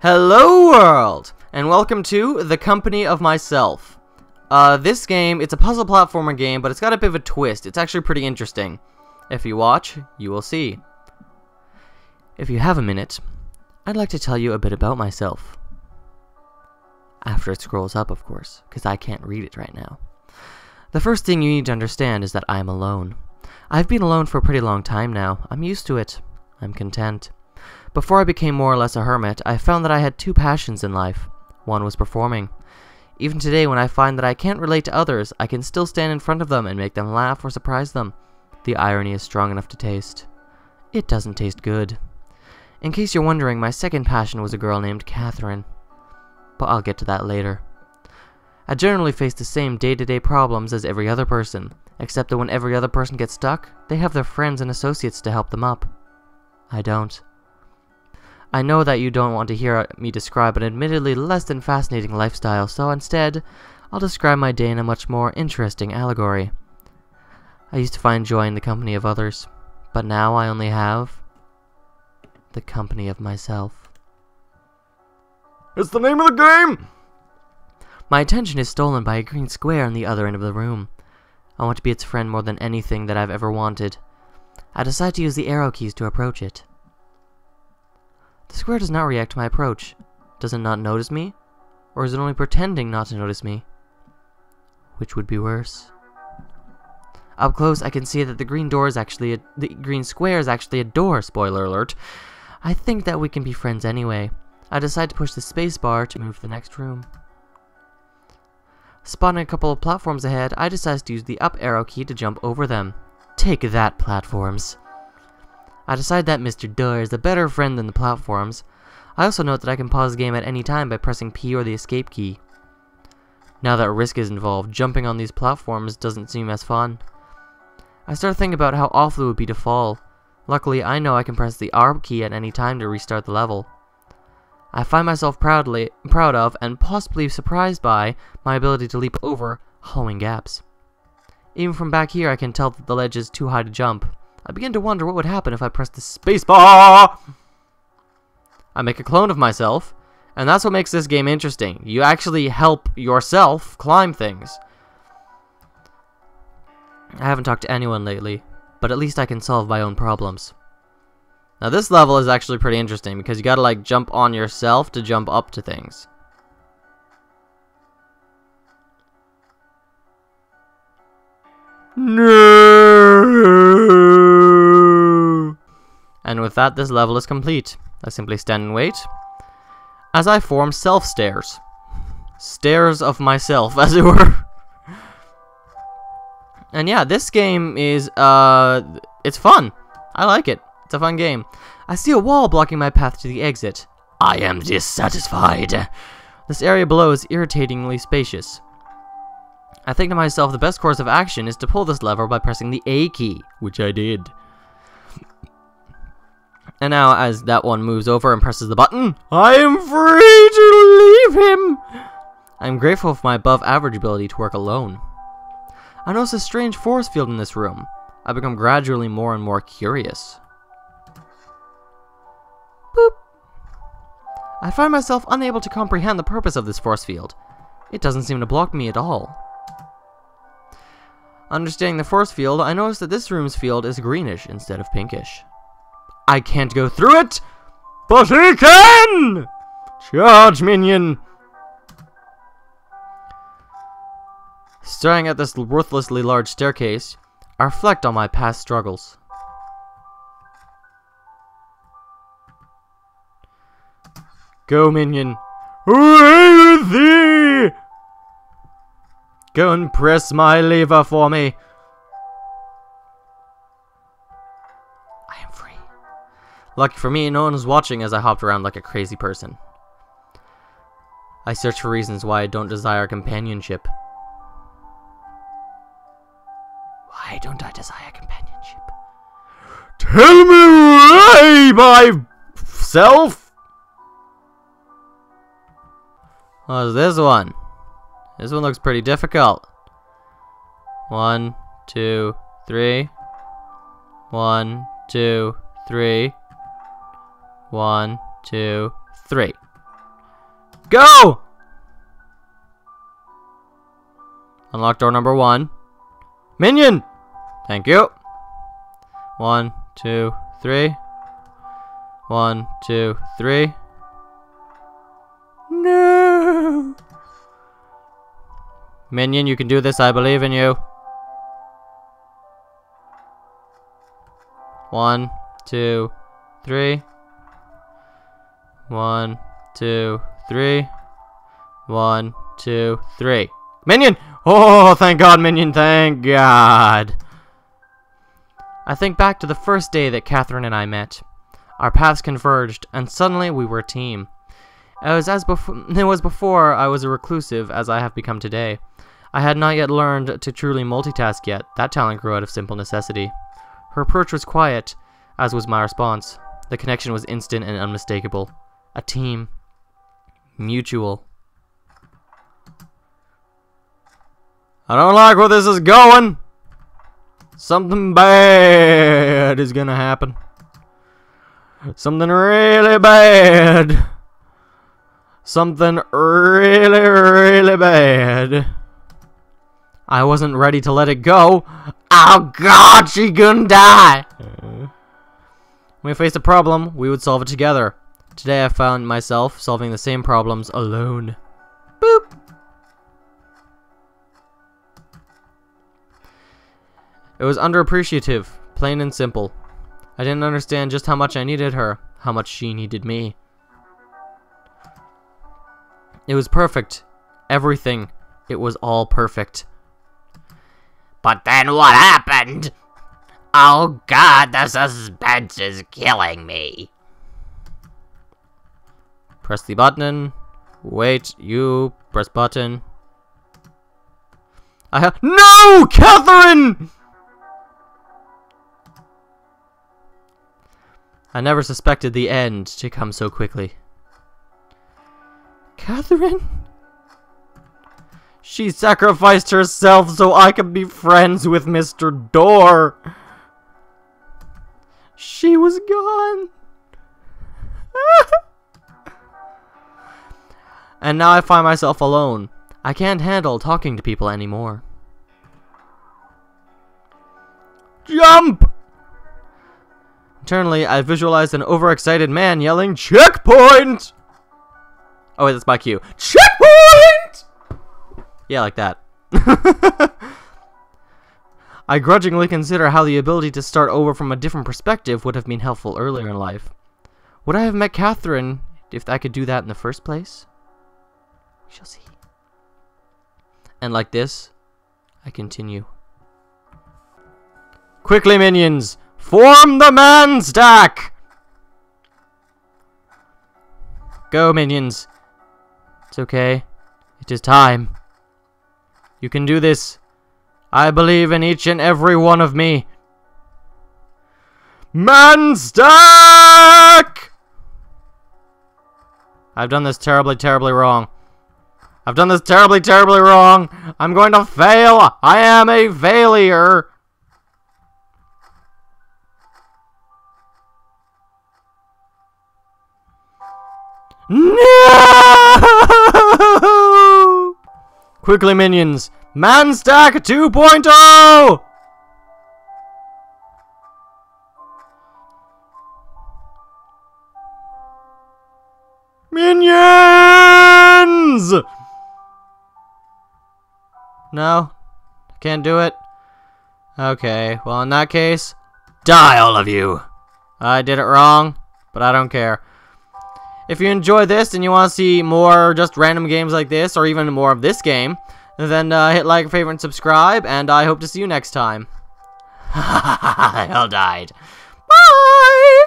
Hello world, and welcome to The Company of Myself. This game, it's a puzzle platformer game, but it's got a bit of a twist. It's actually pretty interesting. If you watch, you will see. If you have a minute, I'd like to tell you a bit about myself. After it scrolls up, of course, because I can't read it right now. The first thing you need to understand is that I'm alone. I've been alone for a pretty long time now. I'm used to it. I'm content. Before I became more or less a hermit, I found that I had two passions in life. One was performing. Even today, when I find that I can't relate to others, I can still stand in front of them and make them laugh or surprise them. The irony is strong enough to taste. It doesn't taste good. In case you're wondering, my second passion was a girl named Catherine. But I'll get to that later. I generally face the same day-to-day problems as every other person, except that when every other person gets stuck, they have their friends and associates to help them up. I don't. I know that you don't want to hear me describe an admittedly less than fascinating lifestyle, so instead, I'll describe my day in a much more interesting allegory. I used to find joy in the company of others, but now I only have the company of myself. It's the name of the game! My attention is stolen by a green square on the other end of the room. I want to be its friend more than anything that I've ever wanted. I decide to use the arrow keys to approach it. The square does not react to my approach. Does it not notice me? Or is it only pretending not to notice me? Which would be worse? Up close, I can see that the green square is actually a door, spoiler alert. I think that we can be friends anyway. I decide to push the space bar to move to the next room. Spotting a couple of platforms ahead, I decide to use the up arrow key to jump over them. Take that, platforms. I decide that Mr. Durr is a better friend than the platforms. I also note that I can pause the game at any time by pressing P or the escape key. Now that risk is involved, jumping on these platforms doesn't seem as fun. I start thinking about how awful it would be to fall. Luckily, I know I can press the R key at any time to restart the level. I find myself proud of and possibly surprised by my ability to leap over hollowing gaps. Even from back here, I can tell that the ledge is too high to jump. I begin to wonder what would happen if I pressed the spacebar. I make a clone of myself, and that's what makes this game interesting. You actually help yourself climb things. I haven't talked to anyone lately, but at least I can solve my own problems. Now this level is actually pretty interesting because you gotta like jump on yourself to jump up to things. No. And with that, this level is complete. I simply stand and wait as I form self-stairs. Stairs of myself, as it were. And yeah, this game is, it's fun. I like it. It's a fun game. I see a wall blocking my path to the exit. I am dissatisfied. This area below is irritatingly spacious. I think to myself the best course of action is to pull this lever by pressing the A key, which I did. And now, as that one moves over and presses the button, I am free to leave him! I'm grateful for my above-average ability to work alone. I notice a strange force field in this room. I become gradually more and more curious. Boop! I find myself unable to comprehend the purpose of this force field. It doesn't seem to block me at all. Understanding the force field, I notice that this room's field is greenish instead of pinkish. I can't go through it, but he can! Charge, minion! Staring at this worthlessly large staircase, I reflect on my past struggles. Go, minion. Away with thee! Go and press my lever for me. I am free. Lucky for me, no one was watching as I hopped around like a crazy person. I search for reasons why I don't desire companionship. Why don't I desire companionship? Tell me why, myself! What's this one? This one looks pretty difficult. 1, 2, 3. 1, 2, 3. 1, 2, 3. Go! Unlock door number 1. Minion! Thank you. 1, 2, 3. 1, 2, 3. No! Minion, you can do this. I believe in you. 1, 2, 3. 1, 2, 3. 1, 2, 3. Minion! Oh, thank God, Minion, thank God. I think back to the first day that Catherine and I met. Our paths converged, and suddenly we were a team. It was before I was a reclusive, as I have become today. I had not yet learned to truly multitask yet. That talent grew out of simple necessity. Her approach was quiet, as was my response. The connection was instant and unmistakable. A team. Mutual. I don't like where this is going. Something bad is gonna happen. Something really bad. Something really, really bad. I wasn't ready to let it go. Oh God, she gonna die. When we faced a problem, we would solve it together. Today I found myself solving the same problems alone. Boop. It was underappreciative, plain and simple. I didn't understand just how much I needed her, how much she needed me. It was perfect. Everything. It was all perfect. But then what happened? Oh God, the suspense is killing me. Press the button. Wait, you press button. No, Catherine! I never suspected the end to come so quickly. Catherine? She sacrificed herself so I could be friends with Mr. Door. She was gone. And now I find myself alone. I can't handle talking to people anymore. Jump! Internally, I visualized an overexcited man yelling, "Checkpoint!" Oh wait, that's my cue. Checkpoint! Yeah, like that. I grudgingly consider how the ability to start over from a different perspective would have been helpful earlier in life. Would I have met Catherine if I could do that in the first place? We shall see. And like this, I continue. Quickly, minions! Form the man stack! Go, minions. It's okay. It is time. You can do this. I believe in each and every one of me. Man stack! I've done this terribly, terribly wrong. I've done this terribly, terribly wrong. I'm going to fail. I am a failure. No! Quickly, minions. Man stack 2.0! Minions! No? Can't do it? Okay, well in that case, die all of you! I did it wrong, but I don't care. If you enjoy this and you want to see more just random games like this, or even more of this game, then hit like, favorite, and subscribe, and I hope to see you next time. They all died. Bye!